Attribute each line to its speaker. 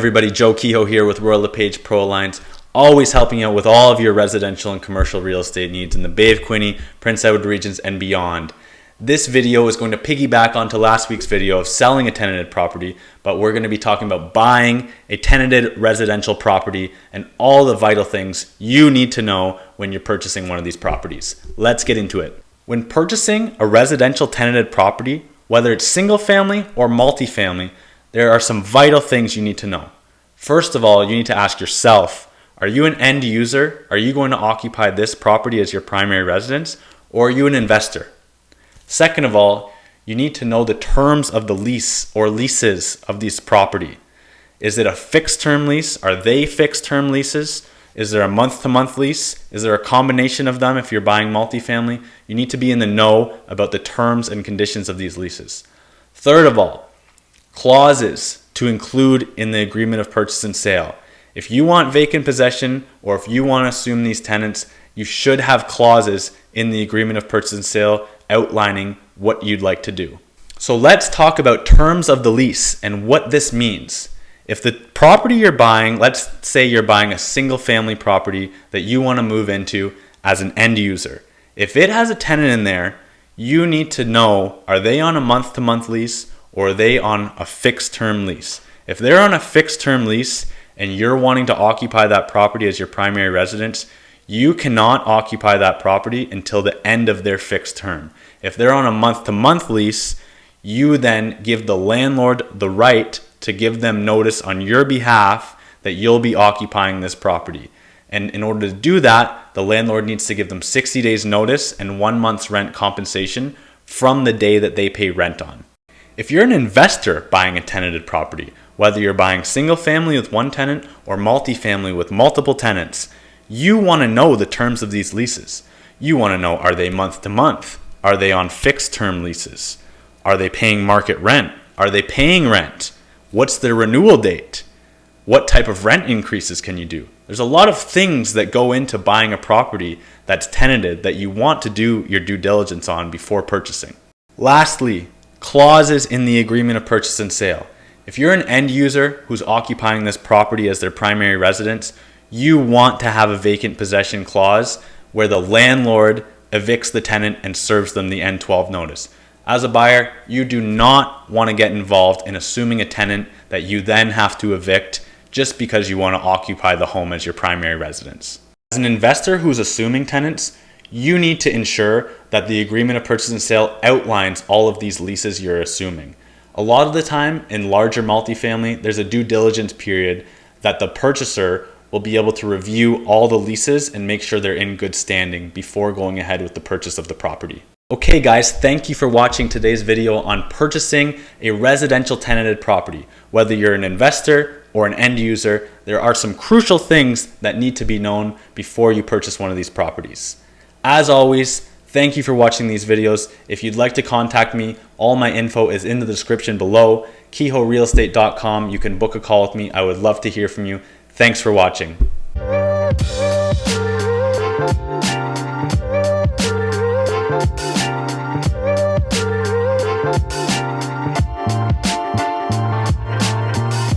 Speaker 1: everybody, Joe Kehoe here with LePage ProAlliance, always helping you out with all of your residential and commercial real estate needs in the Bay of Quinte, Prince Edward regions, and beyond. This video is going to piggyback onto last week's video of selling a tenanted property, but we're going to be talking about buying a tenanted residential property and all the vital things you need to know when you're purchasing one of these properties. Let's get into it. When purchasing a residential tenanted property, whether it's single family or multifamily, there are some vital things you need to know. First of all, you need to ask yourself, are you an end user? Are you going to occupy this property as your primary residence, or are you an investor? Second of all, you need to know the terms of the lease or leases of this property. Is it a fixed term lease? Are they fixed term leases? Is there a month-to-month lease? Is there a combination of them if you're buying multifamily? You need to be in the know about the terms and conditions of these leases. Third of all, clauses to include in the agreement of purchase and sale. If you want vacant possession or if you want to assume these tenants, you should have clauses in the agreement of purchase and sale outlining what you'd like to do. So let's talk about terms of the lease and what this means. If the property you're buying, let's say you're buying a single family property that you want to move into as an end user. If it has a tenant in there, you need to know, are they on a month-to-month lease or are they on a fixed term lease? If they're on a fixed term lease and you're wanting to occupy that property as your primary residence, you cannot occupy that property until the end of their fixed term. If they're on a month-to-month lease, you then give the landlord the right to give them notice on your behalf that you'll be occupying this property. And in order to do that, the landlord needs to give them 60 days notice and 1 month's rent compensation from the day that they pay rent on. If you're an investor buying a tenanted property, whether you're buying single family with one tenant or multifamily with multiple tenants, you want to know the terms of these leases. You want to know, are they month to month? Are they on fixed term leases? Are they paying market rent? Are they paying rent? What's their renewal date? What type of rent increases can you do? There's a lot of things that go into buying a property that's tenanted that you want to do your due diligence on before purchasing. Lastly, clauses in the agreement of purchase and sale. If you're an end user who's occupying this property as their primary residence, you want to have a vacant possession clause where the landlord evicts the tenant and serves them the N12 notice. As a buyer, you do not want to get involved in assuming a tenant that you then have to evict just because you want to occupy the home as your primary residence. As an investor who's assuming tenants, you need to ensure that the agreement of purchase and sale outlines all of these leases you're assuming. A lot of the time in larger multifamily, there's a due diligence period that the purchaser will be able to review all the leases and make sure they're in good standing before going ahead with the purchase of the property. Okay guys, thank you for watching today's video on purchasing a residential tenanted property. Whether you're an investor or an end user, there are some crucial things that need to be known before you purchase one of these properties. As always, thank you for watching these videos. If you'd like to contact me, all my info is in the description below. KehoeRealEstate.com. You can book a call with me. I would love to hear from you. Thanks for watching.